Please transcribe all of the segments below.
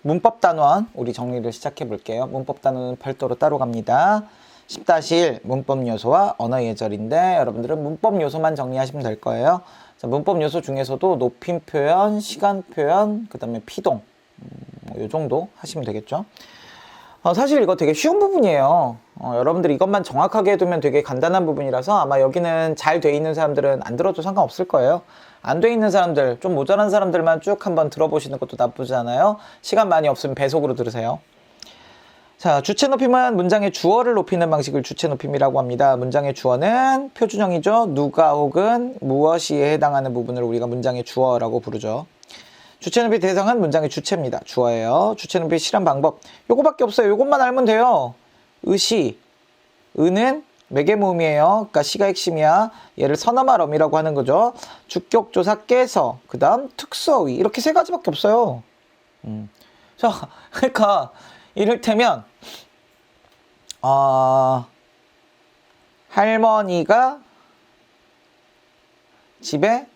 문법 단원 우리 정리를 시작해 볼게요. 문법 단원은 별도로 따로 갑니다. 10-1 문법 요소와 언어 예절인데 여러분들은 문법 요소만 정리하시면 될 거예요. 자, 문법 요소 중에서도 높임 표현, 시간 표현, 그 다음에 피동 요 정도 하시면 되겠죠. 사실 이거 되게 쉬운 부분이에요. 여러분들이 이것만 정확하게 해두면 되게 간단한 부분이라서 아마 여기는 잘 돼 있는 사람들은 안 들어도 상관없을 거예요. 안 돼 있는 사람들, 좀 모자란 사람들만 쭉 한번 들어보시는 것도 나쁘지 않아요. 시간 많이 없으면 배속으로 들으세요. 자, 주체 높임은 문장의 주어를 높이는 방식을 주체 높임이라고 합니다. 문장의 주어는 표준형이죠. 누가 혹은 무엇이에 해당하는 부분을 우리가 문장의 주어라고 부르죠. 주체 높이 대상은 문장의 주체입니다. 주어예요. 주체 높이 실현 방법. 요거밖에 없어요. 요것만 알면 돼요. 의시. 의는 매개 모음이에요. 그러니까 시가 핵심이야. 얘를 선어말 어미라고 하는 거죠. 주격조사 깨서. 그 다음 특수어휘. 이렇게 세 가지밖에 없어요. 자, 그러니까 이를테면 할머니가 집에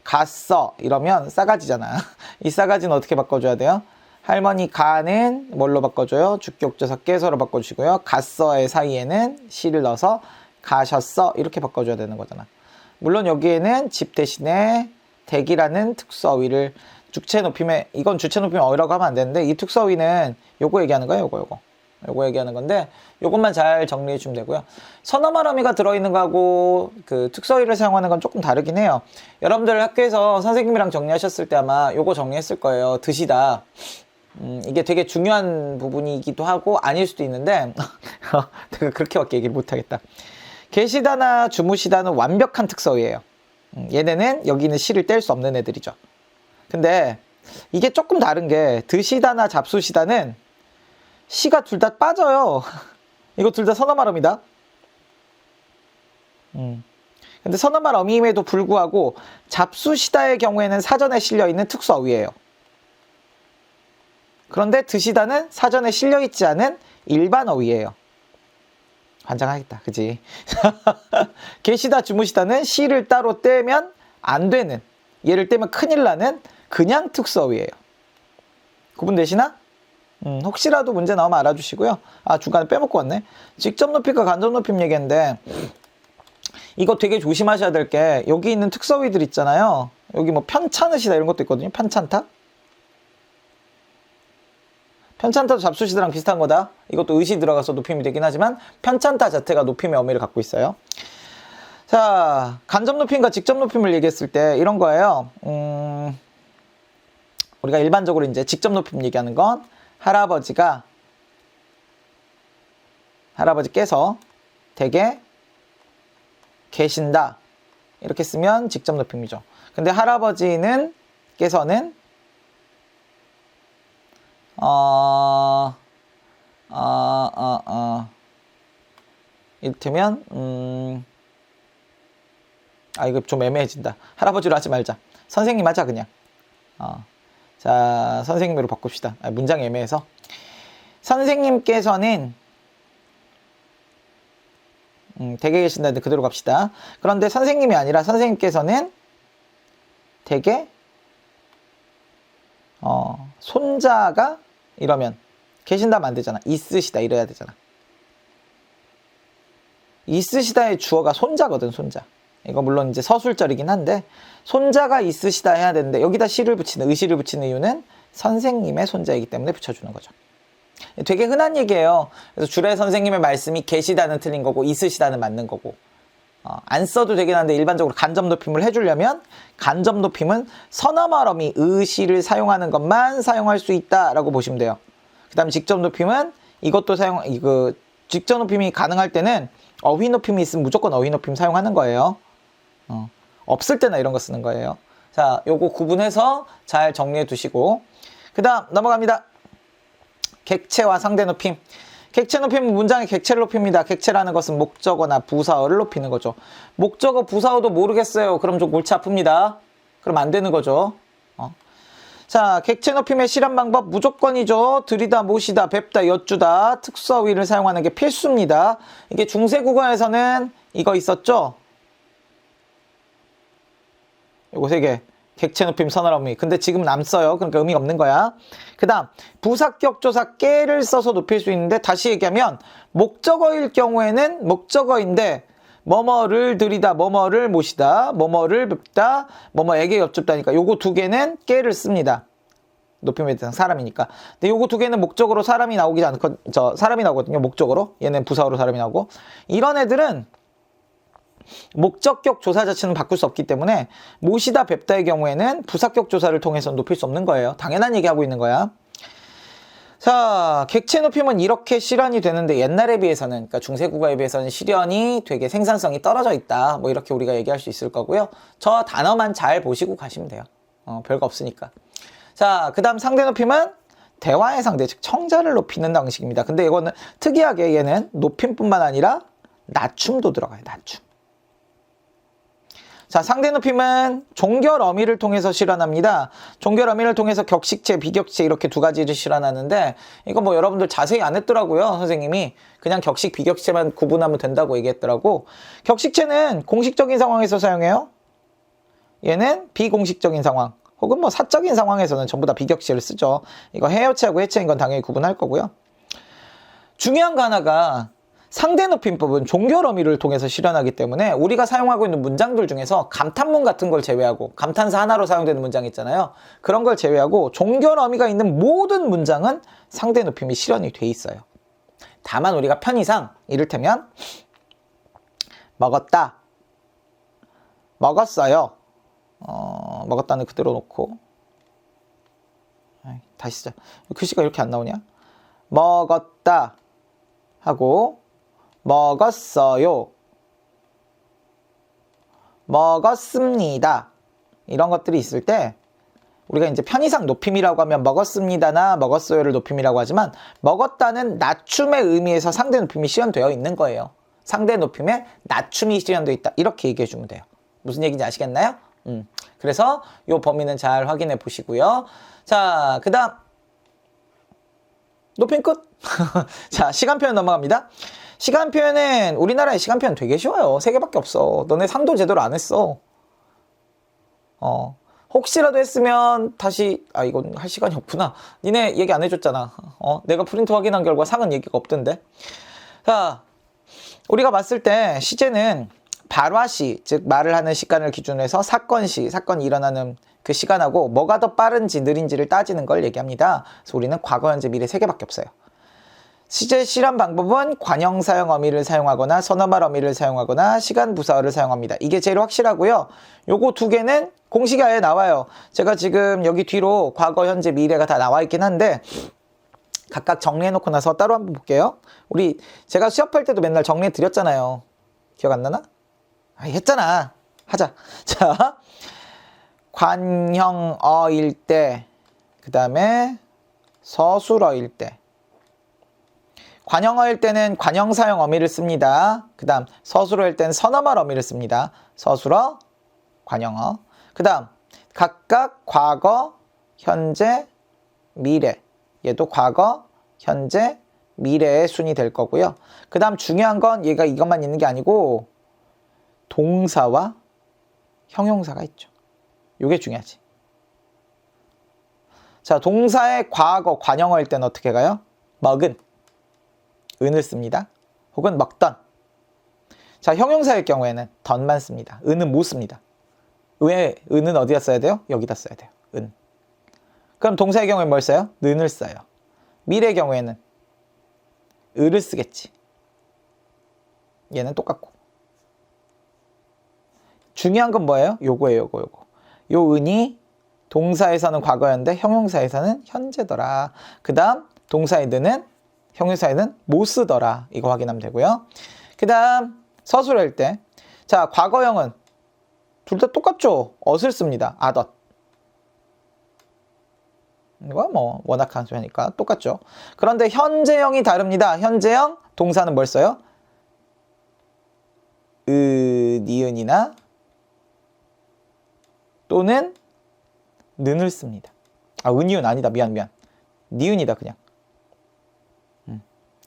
갔어 이러면 싸가지잖아. 이 싸가지는 어떻게 바꿔줘야 돼요? 할머니 가는 뭘로 바꿔줘요? 주격조사 깨서로 바꿔주시고요. 갔어의 사이에는 시를 넣어서 가셨어 이렇게 바꿔줘야 되는 거잖아. 물론 여기에는 집 대신에 댁이라는 특수어휘를 주체 높임에, 이건 주체 높임 어휘라고 하면 안 되는데 이 특수어휘는 요거 얘기하는 거예요. 요거 얘기하는 건데 요것만 잘 정리해 주면 되고요. 선어말 어미가 들어있는 거하고 그 특수어휘를 사용하는 건 조금 다르긴 해요. 여러분들 학교에서 선생님이랑 정리하셨을 때 아마 요거 정리했을 거예요. 드시다. 이게 되게 중요한 부분이기도 하고 아닐 수도 있는데 내가 그렇게밖에 얘기를 못하겠다. 계시다나 주무시다는 완벽한 특수어휘예요. 얘네는 여기 있는 시를 뗄 수 없는 애들이죠. 근데 이게 조금 다른 게 드시다나 잡수시다는 시가 둘 다 빠져요. 이거 둘 다 선어말 어미다. 근데 선어말 어미임에도 불구하고 잡수시다의 경우에는 사전에 실려있는 특수어휘예요. 그런데 드시다는 사전에 실려있지 않은 일반 어휘예요. 환장하겠다, 그지? 계시다 주무시다는 시를 따로 떼면 안 되는, 얘를 떼면 큰일 나는 그냥 특수어휘예요. 구분되시나? 혹시라도 문제 나오면 알아주시고요. 중간에 빼먹고 왔네. 직접 높임과 간접 높임 얘기했는데 이거 되게 조심하셔야 될 게 여기 있는 특수어휘들 있잖아요. 여기 뭐 편찮으시다 이런 것도 있거든요. 편찮다? 편찮다도 잡수시다랑 비슷한 거다. 이것도 의시 들어가서 높임이 되긴 하지만 편찮다 자체가 높임의 어미를 갖고 있어요. 자, 간접 높임과 직접 높임을 얘기했을 때 이런 거예요. 우리가 일반적으로 이제 직접 높임 얘기하는 건 할아버지께서 댁에 계신다 이렇게 쓰면 직접 높임이죠. 근데 께서는 이를테면 이거 좀 애매해진다. 할아버지로 하지 말자. 선생님 하자 그냥. 자, 선생님으로 바꿉시다. 문장이 애매해서. 선생님께서는 댁에 계신다는데 그대로 갑시다. 그런데 선생님이 아니라 선생님께서는 댁에 손자가 이러면 계신다면 안 되잖아. 있으시다 이래야 되잖아. 있으시다의 주어가 손자거든. 손자. 이거 물론 이제 서술절이긴 한데 손자가 있으시다 해야 되는데 여기다 시를 붙이는, 의시를 붙이는 이유는 선생님의 손자이기 때문에 붙여주는 거죠. 되게 흔한 얘기예요. 그래서 주례 선생님의 말씀이 계시다는 틀린 거고 있으시다는 맞는 거고 안 써도 되긴 한데 일반적으로 간접 높임을 해주려면 간접 높임은 선어말 어미 의시를 사용하는 것만 사용할 수 있다라고 보시면 돼요. 그 다음에 직접 높임은 이것도 직접 높임이 가능할 때는 어휘 높임이 있으면 무조건 어휘 높임 사용하는 거예요. 없을 때나 이런 거 쓰는 거예요. 자, 요거 구분해서 잘 정리해 두시고 그 다음 넘어갑니다. 객체와 상대 높임. 객체 높임은 문장의 객체를 높입니다. 객체라는 것은 목적어나 부사어를 높이는 거죠. 목적어, 부사어도 모르겠어요. 그럼 좀 골치 아픕니다. 그럼 안 되는 거죠. 자, 객체 높임의 실현 방법 무조건이죠. 들이다, 모시다, 뵙다, 여쭈다, 특수어휘를 사용하는 게 필수입니다. 이게 중세국어에서는 이거 있었죠? 요거 3개. 객체 높임 선어라 의미. 근데 지금은 안 써요. 그러니까 의미가 없는 거야. 그 다음 부사격 조사 깨를 써서 높일 수 있는데, 다시 얘기하면 목적어일 경우에는 목적어인데 뭐뭐를 들이다, 뭐뭐를 모시다, 뭐뭐를 뵙다, 뭐뭐에게 여쭙다니까 요거 두 개는 깨를 씁니다. 높임의 대상 사람이니까. 근데 요거 두 개는 목적으로 사람이 나오지 않고 사람이 나오거든요. 목적으로. 얘는 부사어로 사람이 나오고. 이런 애들은 목적격 조사 자체는 바꿀 수 없기 때문에 모시다 뵙다의 경우에는 부사격 조사를 통해서 높일 수 없는 거예요. 당연한 얘기하고 있는 거야. 자, 객체 높임은 이렇게 실현이 되는데 옛날에 비해서는, 그러니까 중세국어에 비해서는 실현이 되게 생산성이 떨어져 있다. 뭐 이렇게 우리가 얘기할 수 있을 거고요. 저 단어만 잘 보시고 가시면 돼요. 별거 없으니까. 자, 그 다음 상대 높임은 대화의 상대, 즉 청자를 높이는 방식입니다. 근데 이거는 특이하게 얘는 높임뿐만 아니라 낮춤도 들어가요. 낮춤. 자, 상대 높임은 종결 어미를 통해서 실현합니다. 종결 어미를 통해서 격식체, 비격식체 이렇게 두 가지를 실현하는데, 이거 뭐 여러분들 자세히 안 했더라고요. 선생님이 그냥 격식, 비격식체만 구분하면 된다고 얘기했더라고. 격식체는 공식적인 상황에서 사용해요. 얘는 비공식적인 상황 혹은 뭐 사적인 상황에서는 전부 다 비격식체를 쓰죠. 이거 해여체하고 해체인 건 당연히 구분할 거고요. 중요한 거 하나가, 상대 높임법은 종결 어미를 통해서 실현하기 때문에 우리가 사용하고 있는 문장들 중에서 감탄문 같은 걸 제외하고, 감탄사 하나로 사용되는 문장 있잖아요. 그런 걸 제외하고 종결 어미가 있는 모든 문장은 상대 높임이 실현이 돼 있어요. 다만 우리가 편의상 이를테면 먹었다, 먹었어요, 먹었다는 그대로 놓고, 다시 시작. 글씨가 이렇게 안 나오냐? 먹었다 하고 먹었어요, 먹었습니다, 이런 것들이 있을 때 우리가 이제 편의상 높임이라고 하면 먹었습니다나 먹었어요를 높임이라고 하지만, 먹었다는 낮춤의 의미에서 상대 높임이 실현되어 있는 거예요. 상대 높임에 낮춤이 실현되어 있다, 이렇게 얘기해 주면 돼요. 무슨 얘기인지 아시겠나요? 그래서 이 범위는 잘 확인해 보시고요. 자, 그 다음 높임 끝. 자, 시간 표현 넘어갑니다. 시간 표현은 우리나라의 시간 표현 되게 쉬워요. 3개밖에 없어. 너네 상도 제대로 안 했어. 혹시라도 했으면 다시, 이건 할 시간이 없구나. 니네 얘기 안 해줬잖아. 내가 프린트 확인한 결과 상은 얘기가 없던데. 자, 우리가 봤을 때 시제는 발화시, 즉 말을 하는 시간을 기준으로 해서 사건시, 사건이 일어나는 그 시간하고 뭐가 더 빠른지 느린지를 따지는 걸 얘기합니다. 그래서 우리는 과거, 현재, 미래 3개밖에 없어요. 시제 실현 방법은 관형사형 어미를 사용하거나 선어말 어미를 사용하거나 시간 부사어를 사용합니다. 이게 제일 확실하고요. 요거 두 개는 공식이 아예 나와요. 제가 지금 여기 뒤로 과거, 현재, 미래가 다 나와 있긴 한데 각각 정리해 놓고 나서 따로 한번 볼게요. 제가 수업할 때도 맨날 정리해 드렸잖아요. 기억 안 나나? 했잖아. 하자. 자, 관형어일 때, 그 다음에 서술어일 때. 관형어일 때는 관형사형 어미를 씁니다. 그 다음 서술어일 때는 선어말 어미를 씁니다. 서술어, 관형어. 그 다음 각각 과거, 현재, 미래. 얘도 과거, 현재, 미래의 순이 될 거고요. 그 다음 중요한 건 얘가 이것만 있는 게 아니고 동사와 형용사가 있죠. 요게 중요하지. 자, 동사의 과거, 관형어일 때는 어떻게 가요? 먹은, 은을 씁니다. 혹은 먹던. 자, 형용사일 경우에는 던만 씁니다. 은은 못 씁니다. 왜 은은 어디다 써야 돼요? 여기다 써야 돼요. 은. 그럼 동사의 경우에 뭘 써요? 는을 써요. 미래의 경우에는 을을 쓰겠지. 얘는 똑같고. 중요한 건 뭐예요? 요거예요, 요거. 요 은이 동사에서는 과거였는데 형용사에서는 현재더라. 그 다음 동사의 는은 형용사에는 못 쓰더라. 이거 확인하면 되고요. 그 다음 서술할 때, 자, 과거형은 둘 다 똑같죠? 엇을 씁니다. 앗엇. 이거 뭐 워낙 강조하니까 똑같죠. 그런데 현재형이 다릅니다. 현재형 동사는 뭘 써요? 니은이나 또는 는을 씁니다. 은이은 아니다. 미안. 니은이다 그냥.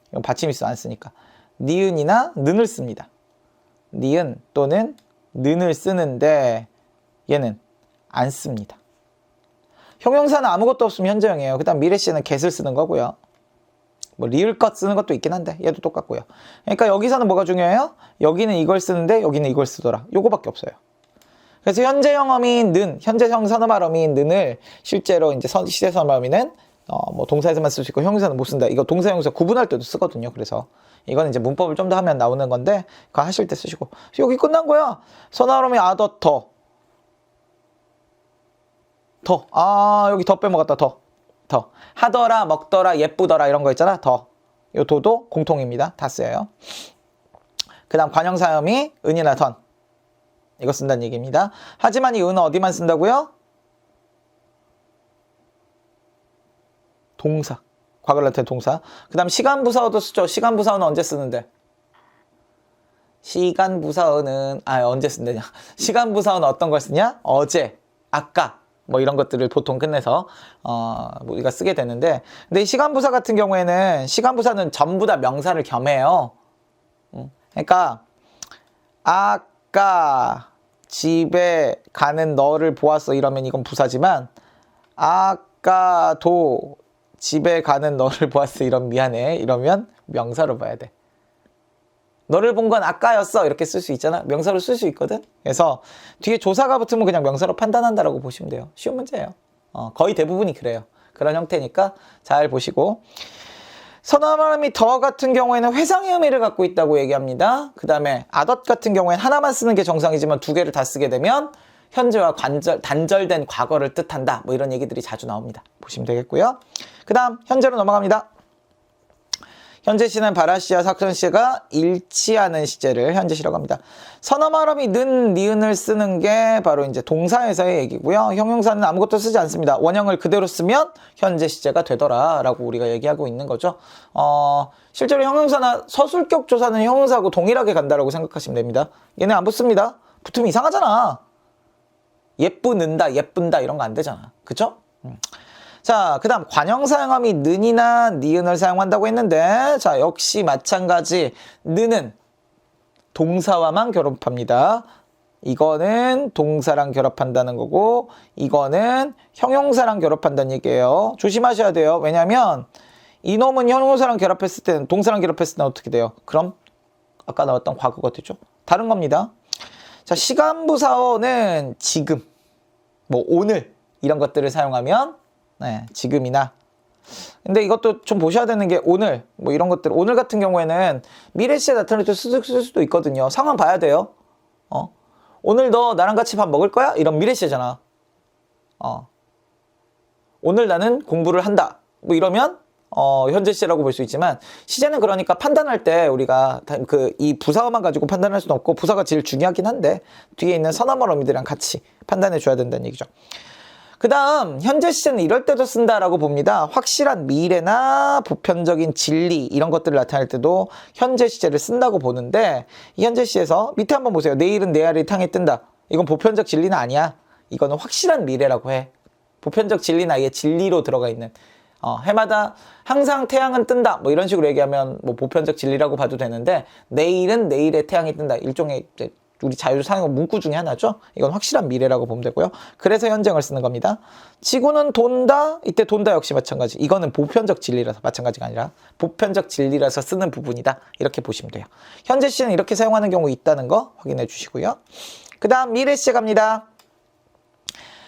이건 받침 있어 안 쓰니까. 니은이나 는을 씁니다. 니은 또는 는을 쓰는데 얘는 안 씁니다. 형용사는 아무것도 없으면 현재형이에요. 그 다음 미래시에는 get을 쓰는 거고요. 뭐 리을 것 쓰는 것도 있긴 한데 얘도 똑같고요. 그러니까 여기서는 뭐가 중요해요? 여기는 이걸 쓰는데 여기는 이걸 쓰더라. 요거밖에 없어요. 그래서 현재형 어미인 는, 현재형 선어말 어미인 는을 실제로 이제 시제 선어말 어미는 뭐 동사에서만 쓸 수 있고 형용사는 못 쓴다. 이거 동사 형용사 구분할 때도 쓰거든요. 그래서 이거는 이제 문법을 좀 더 하면 나오는 건데 그거 하실 때 쓰시고. 여기 끝난 거야. 선어말 어미 아더 더. 여기 더 빼먹었다. 더. 하더라, 먹더라, 예쁘더라 이런 거 있잖아. 더. 요 도도 공통입니다. 다 쓰여요. 그 다음 관형사염이 은이나 던. 이거 쓴다는 얘기입니다. 하지만 이 은은 어디만 쓴다고요? 동사. 과거를 나타낸 동사. 그 다음 시간부사어도 쓰죠. 시간부사어는 언제 쓰는데? 시간부사어는 언제 쓴다냐? 시간부사어는 어떤 걸 쓰냐? 어제, 아까 뭐 이런 것들을 보통 끝내서 우리가 쓰게 되는데, 근데 이 시간부사 같은 경우에는 시간부사는 전부 다 명사를 겸해요. 그러니까 아까 집에 가는 너를 보았어 이러면 이건 부사지만, 아까도 집에 가는 너를 보았어 이러면 미안해 이러면 명사로 봐야 돼. 너를 본 건 아까였어 이렇게 쓸 수 있잖아. 명사로 쓸 수 있거든. 그래서 뒤에 조사가 붙으면 그냥 명사로 판단한다라고 보시면 돼요. 쉬운 문제예요. 거의 대부분이 그래요. 그런 형태니까 잘 보시고. 선어말음이 더 같은 경우에는 회상의 의미를 갖고 있다고 얘기합니다. 그 다음에 아덧 같은 경우에는 하나만 쓰는 게 정상이지만 두 개를 다 쓰게 되면 현재와 단절된 과거를 뜻한다. 뭐 이런 얘기들이 자주 나옵니다. 보시면 되겠고요. 그 다음 현재로 넘어갑니다. 현재 시는 바라 시와 사건 시가 일치하는 시제를 현재 시라고 합니다. 선어말음이 는, 니은을 쓰는 게 바로 이제 동사에서의 얘기고요. 형용사는 아무것도 쓰지 않습니다. 원형을 그대로 쓰면 현재 시제가 되더라라고 우리가 얘기하고 있는 거죠. 실제로 형용사나 서술격 조사는 형용사하고 동일하게 간다라고 생각하시면 됩니다. 얘네 안 붙습니다. 붙으면 이상하잖아. 예쁘는다, 예쁜다 이런 거 안 되잖아. 그쵸? 자, 그 다음 관형사형함이 는이나 니은을 사용한다고 했는데, 자, 역시 마찬가지 는은 동사와만 결합합니다. 이거는 동사랑 결합한다는 거고 이거는 형용사랑 결합한다는 얘기예요. 조심하셔야 돼요. 왜냐면 이놈은 형용사랑 결합했을 때는, 동사랑 결합했을 때는 어떻게 돼요? 그럼 아까 나왔던 과거가 되죠. 다른 겁니다. 자, 시간부사어는 지금, 뭐 오늘 이런 것들을 사용하면 지금이나. 근데 이것도 좀 보셔야 되는 게 오늘 뭐 이런 것들, 오늘 같은 경우에는 미래 시에 나타낼 때 쓸 수도 있거든요. 상황 봐야 돼요. 오늘 너 나랑 같이 밥 먹을 거야? 이런 미래 시잖아. 오늘 나는 공부를 한다. 뭐 이러면 현재 시라고 볼 수 있지만, 시제는 그러니까 판단할 때 우리가 이 부사어만 가지고 판단할 수는 없고, 부사가 제일 중요하긴 한데 뒤에 있는 선어말 어미들이랑 같이 판단해 줘야 된다는 얘기죠. 그 다음 현재 시제는 이럴 때도 쓴다라고 봅니다. 확실한 미래나 보편적인 진리 이런 것들을 나타낼 때도 현재 시제를 쓴다고 보는데, 이 현재 시에서 밑에 한번 보세요. 내일은 내 알이 탕에 뜬다. 이건 보편적 진리는 아니야. 이거는 확실한 미래라고 해. 보편적 진리는 아예 진리로 들어가 있는, 해마다 항상 태양은 뜬다 뭐 이런 식으로 얘기하면 뭐 보편적 진리라고 봐도 되는데, 내일은 내일의 태양이 뜬다, 일종의 이제 우리 자유를 사용한 문구 중에 하나죠. 이건 확실한 미래라고 보면 되고요. 그래서 현재형을 쓰는 겁니다. 지구는 돈다. 이때 돈다 역시 마찬가지. 이거는 보편적 진리라서, 마찬가지가 아니라 보편적 진리라서 쓰는 부분이다. 이렇게 보시면 돼요. 현재 시는 이렇게 사용하는 경우 있다는 거 확인해 주시고요. 그 다음 미래 시제 갑니다.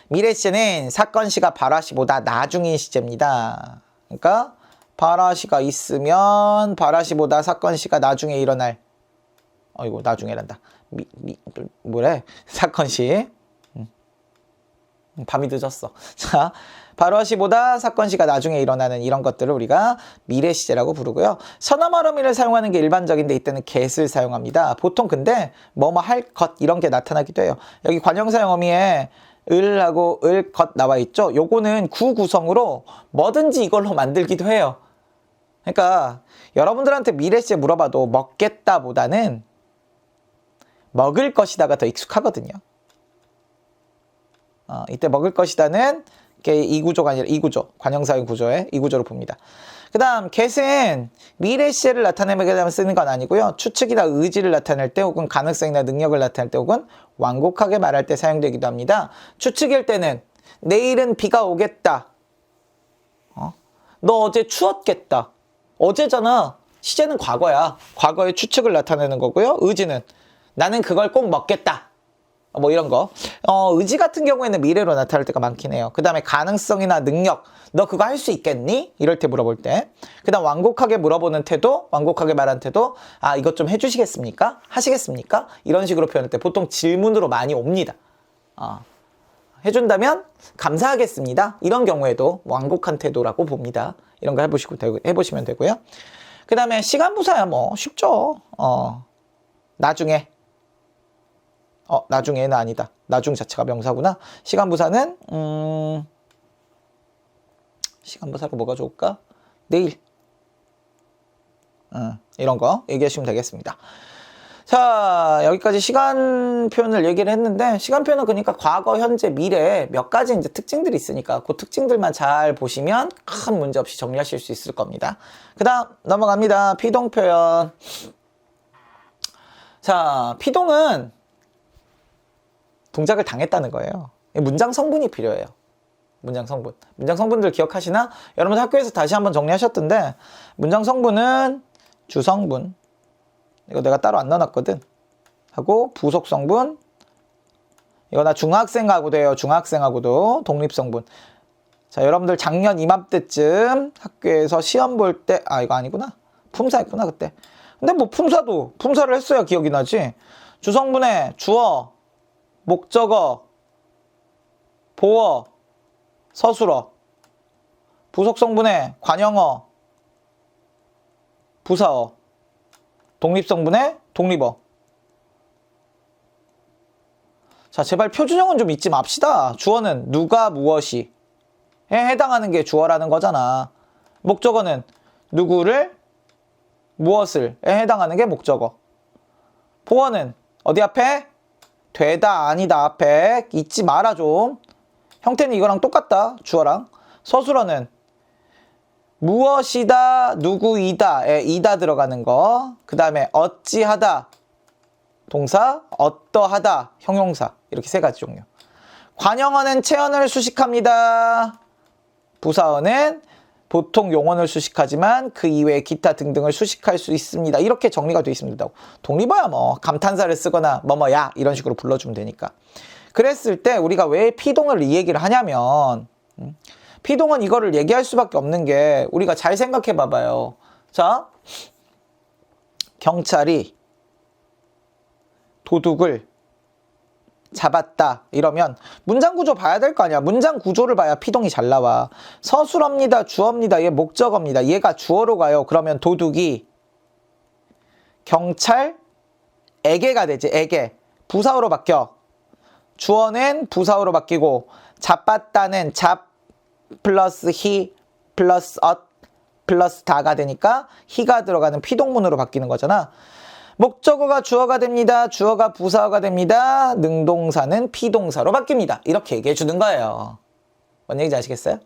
미래 시제는 사건 시가 발화 시보다 나중인 시제입니다. 그러니까 발화 시가 있으면 발화 시보다 사건 시가 나중에 일어날, 나중에란다. 뭐래? 사건 시. 밤이 늦었어. 자, 발화 시보다 사건 시가 나중에 일어나는 이런 것들을 우리가 미래 시제라고 부르고요. 선어말 어미를 사용하는 게 일반적인데 이때는 get을 사용합니다. 보통 근데 뭐뭐 할 것 이런 게 나타나기도 해요. 여기 관형사형 어미에 을하고 을 것 나와 있죠. 요거는 구구성으로 뭐든지 이걸로 만들기도 해요. 그러니까 여러분들한테 미래 시제 물어봐도 먹겠다 보다는 먹을 것이다가 더 익숙하거든요. 이때 먹을 것이다는 그게 이 구조가 아니라 이 구조, 관형사의 구조에 이 구조로 봅니다. 그 다음 get은 미래 시제를 나타내게 되면 쓰는 건 아니고요. 추측이나 의지를 나타낼 때 혹은 가능성이나 능력을 나타낼 때 혹은 완곡하게 말할 때 사용되기도 합니다. 추측일 때는 내일은 비가 오겠다. 너 어제 추웠겠다. 어제잖아. 시제는 과거야. 과거의 추측을 나타내는 거고요. 의지는 나는 그걸 꼭 먹겠다. 뭐 이런 거. 의지 같은 경우에는 미래로 나타날 때가 많긴 해요. 그 다음에 가능성이나 능력. 너 그거 할 수 있겠니? 이럴 때 물어볼 때. 그 다음 완곡하게 물어보는 태도, 완곡하게 말하는 태도. 아, 이것 좀 해주시겠습니까? 하시겠습니까? 이런 식으로 표현할 때 보통 질문으로 많이 옵니다. 해준다면 감사하겠습니다. 이런 경우에도 완곡한 태도라고 봅니다. 이런 거 해보시면 되고요. 그 다음에 시간부사야 뭐 쉽죠. 나중에. 나중에는 아니다. 나중 자체가 명사구나. 시간부사는 시간부사로 뭐가 좋을까? 내일. 이런 거 얘기하시면 되겠습니다. 자, 여기까지 시간 표현을 얘기를 했는데, 시간 표현은 그러니까 과거, 현재, 미래 몇 가지 이제 특징들이 있으니까 그 특징들만 잘 보시면 큰 문제 없이 정리하실 수 있을 겁니다. 그 다음 넘어갑니다. 피동 표현. 자, 피동은 동작을 당했다는 거예요. 문장 성분이 필요해요. 문장 성분. 문장 성분들 기억하시나? 여러분 학교에서 다시 한번 정리하셨던데, 문장 성분은 주성분. 이거 내가 따로 안 넣어놨거든. 하고 부속 성분. 이거 나 중학생하고도 해요. 중학생하고도. 독립성분. 자, 여러분들 작년 이맘때쯤 학교에서 시험 볼 때, 이거 아니구나. 품사 했구나 그때. 근데 뭐 품사를 했어야 기억이 나지. 주성분에 주어, 목적어, 보어, 서술어. 부속 성분에 관형어, 부사어. 독립성분의 독립어. 자, 제발 표준형은 좀 잊지 맙시다. 주어는 누가 무엇이 해당하는 게 주어라는 거잖아. 목적어는 누구를 무엇을 해당하는 게 목적어. 보어는 어디 앞에? 되다 아니다 앞에 잊지 마라 좀. 형태는 이거랑 똑같다. 주어랑. 서술어는 무엇이다, 누구이다에 이다 들어가는 거. 그 다음에 어찌하다, 동사, 어떠하다, 형용사. 이렇게 세 가지 종류. 관형어는 체언을 수식합니다. 부사어는 보통 용언을 수식하지만 그 이외에 기타 등등을 수식할 수 있습니다. 이렇게 정리가 되어 있습니다. 독립어야 뭐 감탄사를 쓰거나 뭐뭐야 이런 식으로 불러주면 되니까. 그랬을 때 우리가 왜 피동을 이 얘기를 하냐면, 피동은 이거를 얘기할 수밖에 없는 게, 우리가 잘 생각해 봐봐요. 자, 경찰이 도둑을 잡았다 이러면 문장 구조 봐야 될 거 아니야. 문장 구조를 봐야 피동이 잘 나와. 서술어입니다, 주어입니다, 얘 목적어입니다. 얘가 주어로 가요. 그러면 도둑이 경찰에게가 되지. 에게. 부사어로 바뀌어. 주어는 부사어로 바뀌고, 잡았다는 잡 플러스 히 플러스 플러스 다가 되니까 히가 들어가는 피동문으로 바뀌는 거잖아. 목적어가 주어가 됩니다. 주어가 부사어가 됩니다. 능동사는 피동사로 바뀝니다. 이렇게 얘기해 주는 거예요. 뭔 얘기인지 아시겠어요?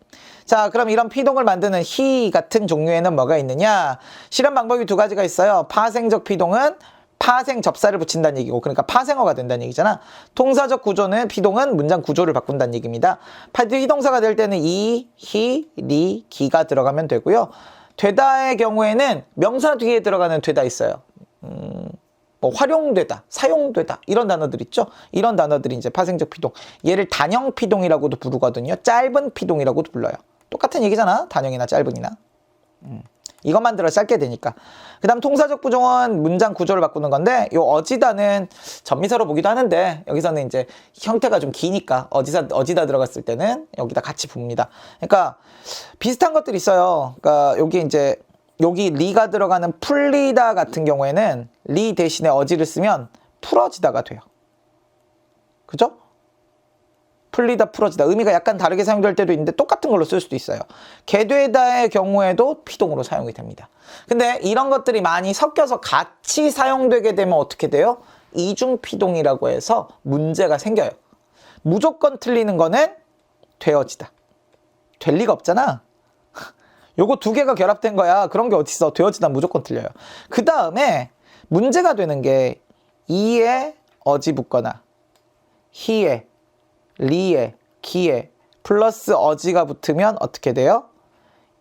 자, 그럼 이런 피동을 만드는 히 같은 종류에는 뭐가 있느냐? 실현 방법이 두 가지가 있어요. 파생적 피동은 파생 접사를 붙인다는 얘기고, 그러니까 파생어가 된다는 얘기잖아. 통사적 구조는 피동은 문장 구조를 바꾼다는 얘기입니다. 피동사가 될 때는 이, 히, 리, 기가 들어가면 되고요. 되다의 경우에는 명사 뒤에 들어가는 되다 있어요. 뭐 활용되다, 사용되다 이런 단어들 있죠. 이런 단어들이 이제 파생적 피동. 얘를 단형 피동이라고도 부르거든요. 짧은 피동이라고도 불러요. 똑같은 얘기잖아. 단형이나 짧은이나. 이것만 들어 짧게 되니까. 그 다음 통사적 부정은 문장 구조를 바꾸는 건데, 요 어지다는 전미사로 보기도 하는데, 여기서는 이제 형태가 좀 기니까 어지다 들어갔을 때는 여기다 같이 봅니다. 그러니까 비슷한 것들이 있어요. 그러니까 여기 리가 들어가는 풀리다 같은 경우에는 리 대신에 어지를 쓰면 풀어지다가 돼요. 그죠? 풀리다, 풀어지다. 의미가 약간 다르게 사용될 때도 있는데 똑같은 걸로 쓸 수도 있어요. 개되다의 경우에도 피동으로 사용이 됩니다. 근데 이런 것들이 많이 섞여서 같이 사용되게 되면 어떻게 돼요? 이중피동이라고 해서 문제가 생겨요. 무조건 틀리는 거는 되어지다. 될 리가 없잖아. 요거 두 개가 결합된 거야. 그런 게 어딨어. 되어지다 무조건 틀려요. 그 다음에 문제가 되는 게 이에 어지 붙거나 히에, 리에, 기에 플러스 어지가 붙으면 어떻게 돼요?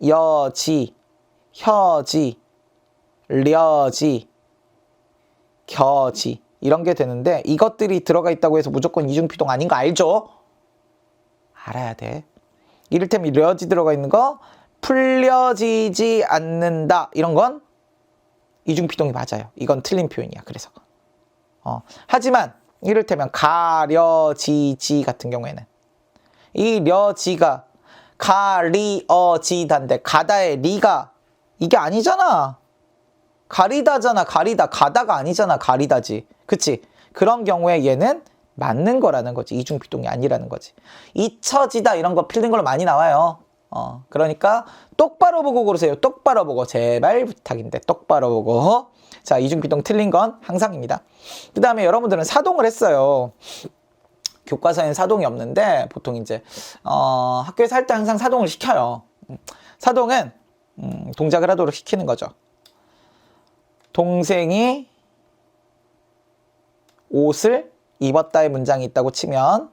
여지, 혀지, 려지, 겨지 이런 게 되는데 이것들이 들어가 있다고 해서 무조건 이중피동 아닌 거 알죠? 알아야 돼. 이를테면 려지 들어가 있는 거 풀려지지 않는다 이런 건 이중피동이 맞아요. 이건 틀린 표현이야. 그래서 하지만 이를테면 가려지지 같은 경우에는 이 려지가 가리어지다인데 가다의 리가 이게 아니잖아. 가리다잖아. 가리다. 가다가 아니잖아. 가리다지. 그치? 그런 경우에 얘는 맞는 거라는 거지. 이중피동이 아니라는 거지. 잊혀지다 이런 거 틀린 걸로 많이 나와요. 그러니까 똑바로 보고 고르세요. 똑바로 보고. 제발 부탁인데 똑바로 보고. 자, 이중피동 틀린 건 항상입니다. 그 다음에 여러분들은 사동을 했어요. 교과서에는 사동이 없는데 보통 이제 학교에서 할 때 항상 사동을 시켜요. 사동은 동작을 하도록 시키는 거죠. 동생이 옷을 입었다의 문장이 있다고 치면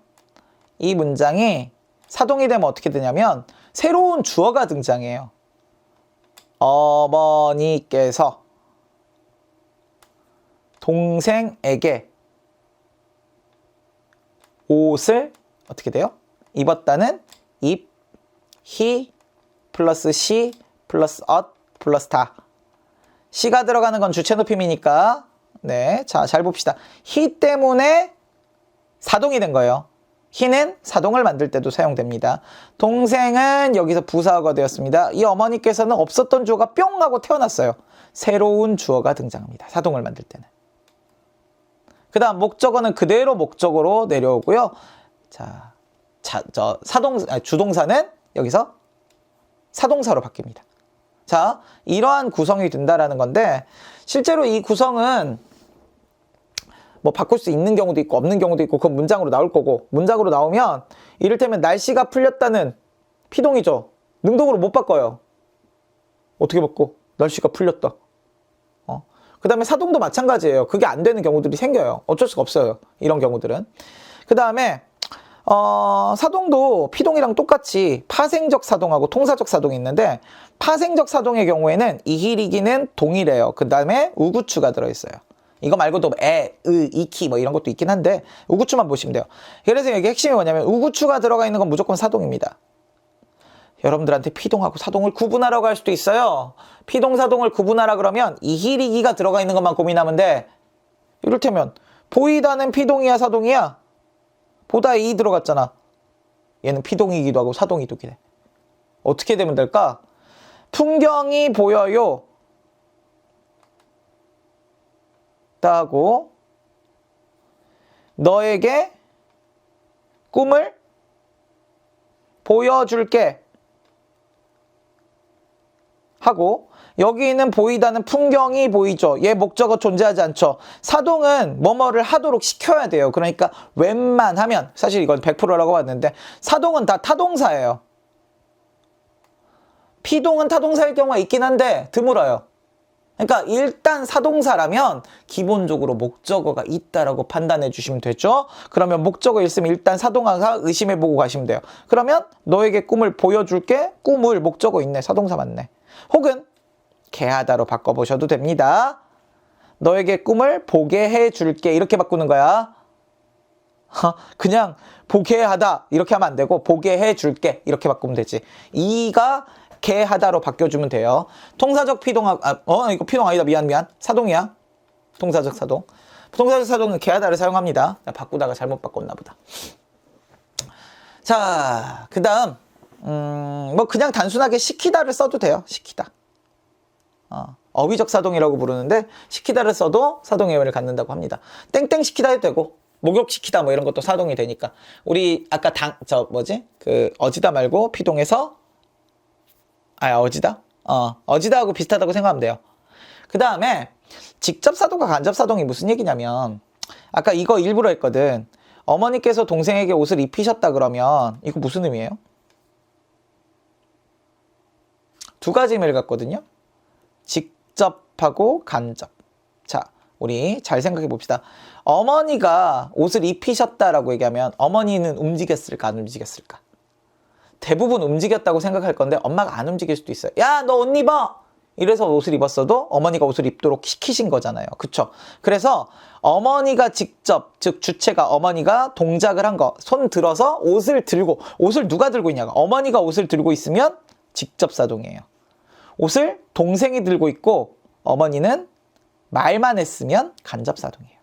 이 문장이 사동이 되면 어떻게 되냐면 새로운 주어가 등장해요. 어머니께서 동생에게 옷을 어떻게 돼요? 입었다는 입, 히 플러스 시 플러스 엇 플러스 다. 시가 들어가는 건 주체 높임이니까 네, 자, 잘 봅시다. 히 때문에 사동이 된 거예요. 히는 사동을 만들 때도 사용됩니다. 동생은 여기서 부사어가 되었습니다. 이 어머니께서는 없었던 주어가 뿅 하고 태어났어요. 새로운 주어가 등장합니다. 사동을 만들 때는. 그 다음 목적어는 그대로 목적어로 내려오고요. 자, 주동사는 여기서 사동사로 바뀝니다. 자, 이러한 구성이 된다라는 건데 실제로 이 구성은 뭐 바꿀 수 있는 경우도 있고 없는 경우도 있고 그건 문장으로 나올 거고 문장으로 나오면 이를테면 날씨가 풀렸다는 피동이죠. 능동으로 못 바꿔요. 어떻게 바꿔? 날씨가 풀렸다. 그 다음에 사동도 마찬가지예요. 그게 안 되는 경우들이 생겨요. 어쩔 수가 없어요. 이런 경우들은. 그 다음에 사동도 피동이랑 똑같이 파생적 사동하고 통사적 사동이 있는데 파생적 사동의 경우에는 이히리기는 동일해요. 그 다음에 우구추가 들어있어요. 이거 말고도 이키 뭐 이런 것도 있긴 한데 우구추만 보시면 돼요. 그래서 여기 핵심이 뭐냐면 우구추가 들어가 있는 건 무조건 사동입니다. 여러분들한테 피동하고 사동을 구분하라고 할 수도 있어요. 피동, 사동을 구분하라 그러면 이히리기가 들어가 있는 것만 고민하면 돼. 이를테면 보이다는 피동이야 사동이야? 보다에 이 들어갔잖아. 얘는 피동이기도 하고 사동이기도 해. 어떻게 되면 될까? 풍경이 보여요. 하고 너에게 꿈을 보여줄게 하고 여기 있는 보이다는 풍경이 보이죠. 얘 목적어 존재하지 않죠. 사동은 뭐뭐를 하도록 시켜야 돼요. 그러니까 웬만하면 사실 이건 100%라고 봤는데 사동은 다 타동사예요. 피동은 타동사일 경우가 있긴 한데 드물어요. 그러니까 일단 사동사라면 기본적으로 목적어가 있다라고 판단해 주시면 되죠. 그러면 목적어 있으면 일단 사동사가 의심해보고 가시면 돼요. 그러면 너에게 꿈을 보여줄게. 꿈을 목적어 있네. 사동사 맞네. 혹은 개하다로 바꿔보셔도 됩니다. 너에게 꿈을 보게 해줄게. 이렇게 바꾸는 거야. 그냥 보게 하다 이렇게 하면 안 되고 보게 해줄게 이렇게 바꾸면 되지. 이가 개하다로 바뀌어주면 돼요. 통사적 피동하고 이거 피동 아니다. 미안. 사동이야. 통사적 사동. 통사적 사동은 개하다를 사용합니다. 바꾸다가 잘못 바꿨나 보다. 자, 그 다음 뭐 그냥 단순하게 시키다를 써도 돼요. 시키다. 어휘적 사동이라고 부르는데 시키다를 써도 사동의 의미를 갖는다고 합니다. 땡땡 시키다 해도 되고 목욕시키다 뭐 이런 것도 사동이 되니까. 우리 아까 어지다 말고 피동에서 어지다? 어지다하고 비슷하다고 생각하면 돼요. 그 다음에 직접사동과 간접사동이 무슨 얘기냐면 아까 이거 일부러 했거든. 어머니께서 동생에게 옷을 입히셨다 그러면 이거 무슨 의미예요? 두 가지 의미를 갖거든요. 직접하고 간접. 자, 우리 잘 생각해 봅시다. 어머니가 옷을 입히셨다라고 얘기하면 어머니는 움직였을까 안 움직였을까? 대부분 움직였다고 생각할 건데 엄마가 안 움직일 수도 있어요. 야, 너 옷 입어! 이래서 옷을 입었어도 어머니가 옷을 입도록 시키신 거잖아요. 그쵸? 그래서 어머니가 직접, 즉 주체가 어머니가 동작을 한 거, 손 들어서 옷을 들고, 옷을 누가 들고 있냐가, 어머니가 옷을 들고 있으면 직접사동이에요. 옷을 동생이 들고 있고 어머니는 말만 했으면 간접사동이에요.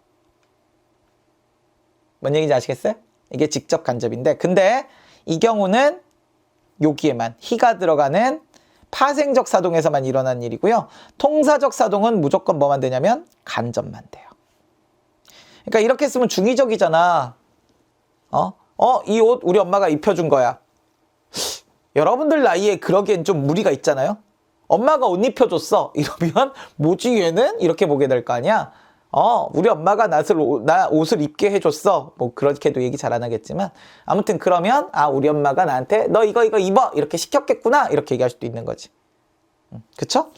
뭔 얘기인지 아시겠어요? 이게 직접 간접인데, 근데 이 경우는 여기에만 희가 들어가는 파생적 사동에서만 일어난 일이고요. 통사적 사동은 무조건 뭐만 되냐면 간접만 돼요. 그러니까 이렇게 쓰면 중의적이잖아. 이 옷 우리 엄마가 입혀준 거야. 여러분들 나이에 그러기엔 좀 무리가 있잖아요. 엄마가 옷 입혀줬어. 이러면 뭐지 얘는? 이렇게 보게 될 거 아니야. 우리 엄마가 나 옷을 입게 해줬어. 뭐 그렇게도 얘기 잘 안 하겠지만 아무튼 그러면 우리 엄마가 나한테 너 이거 입어 이렇게 시켰겠구나 이렇게 얘기할 수도 있는 거지. 그쵸?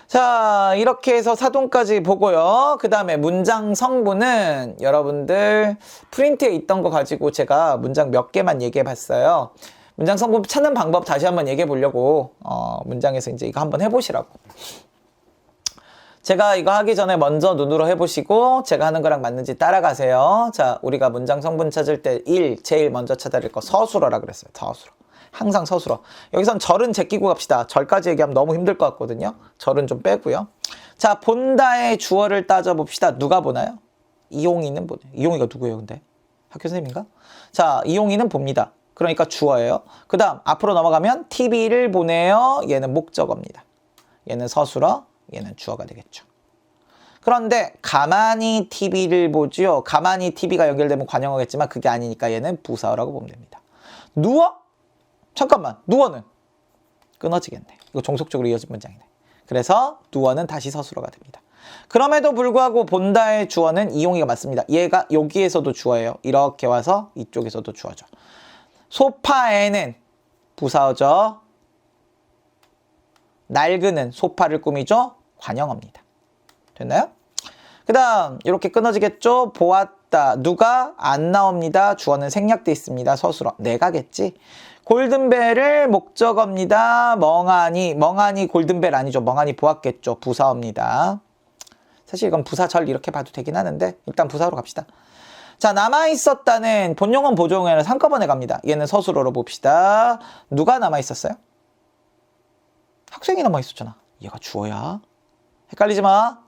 자, 이렇게 해서 사동까지 보고요. 그 다음에 문장 성분은 여러분들 프린트에 있던 거 가지고 제가 문장 몇 개만 얘기해 봤어요. 문장 성분 찾는 방법 다시 한번 얘기해 보려고 문장에서 이제 이거 한번 해보시라고. 제가 이거 하기 전에 먼저 눈으로 해보시고 제가 하는 거랑 맞는지 따라가세요. 자, 우리가 문장 성분 찾을 때 제일 먼저 찾아야 될 거 서술어라 그랬어요. 서술어. 항상 서술어. 여기선 절은 제끼고 갑시다. 절까지 얘기하면 너무 힘들 것 같거든요. 절은 좀 빼고요. 자, 본다의 주어를 따져봅시다. 누가 보나요? 이용이는 보네요. 이용이가 누구예요, 근데? 학교 선생님인가? 자, 이용이는 봅니다. 그러니까 주어예요. 그 다음 앞으로 넘어가면 TV를 보내요. 얘는 목적어입니다. 얘는 서술어. 얘는 주어가 되겠죠. 그런데 가만히 TV를 보지요. 가만히 TV가 연결되면 관용어겠지만 그게 아니니까 얘는 부사어라고 보면 됩니다. 누워? 잠깐만. 누워는 끊어지겠네. 이거 종속적으로 이어진 문장이네. 그래서 누워는 다시 서술어가 됩니다. 그럼에도 불구하고 본다의 주어는 이용이가 맞습니다. 얘가 여기에서도 주어예요. 이렇게 와서 이쪽에서도 주어죠. 소파에는 부사어죠. 낡으는 소파를 꾸미죠. 관형어입니다. 됐나요? 그 다음 이렇게 끊어지겠죠. 보았다. 누가? 안 나옵니다. 주어는 생략돼 있습니다. 서술어. 내가겠지. 골든벨을 목적어입니다. 멍하니 골든벨 아니죠. 멍하니 보았겠죠. 부사어입니다. 사실 이건 부사절 이렇게 봐도 되긴 하는데 일단 부사로 갑시다. 자, 남아있었다는 본용어는 보조용어는 한꺼번에 갑니다. 얘는 서술어로 봅시다. 누가 남아있었어요? 학생이 남아있었잖아. 얘가 주어야. 헷갈리지 마.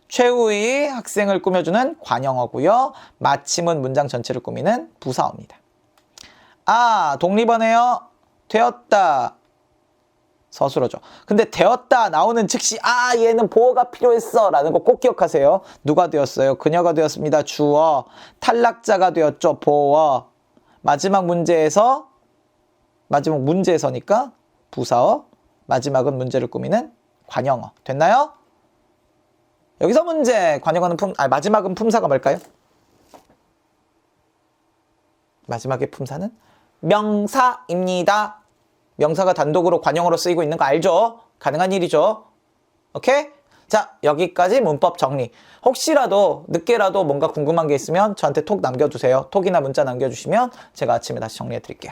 최후의 학생을 꾸며주는 관형어고요. 마침은 문장 전체를 꾸미는 부사어입니다. 독립어네요. 되었다. 서술어죠. 근데 되었다 나오는 즉시 얘는 보어가 필요했어 라는 거 꼭 기억하세요. 누가 되었어요? 그녀가 되었습니다. 주어. 탈락자가 되었죠. 보어. 마지막 문제에서니까 부사어. 마지막은 문제를 꾸미는 관형어. 됐나요? 여기서 문제. 관형어는 마지막은 품사가 뭘까요? 마지막의 품사는 명사입니다. 명사가 단독으로 관형어로 쓰이고 있는 거 알죠? 가능한 일이죠. 오케이? 자, 여기까지 문법 정리. 혹시라도 늦게라도 뭔가 궁금한 게 있으면 저한테 톡 남겨주세요. 톡이나 문자 남겨주시면 제가 아침에 다시 정리해 드릴게요.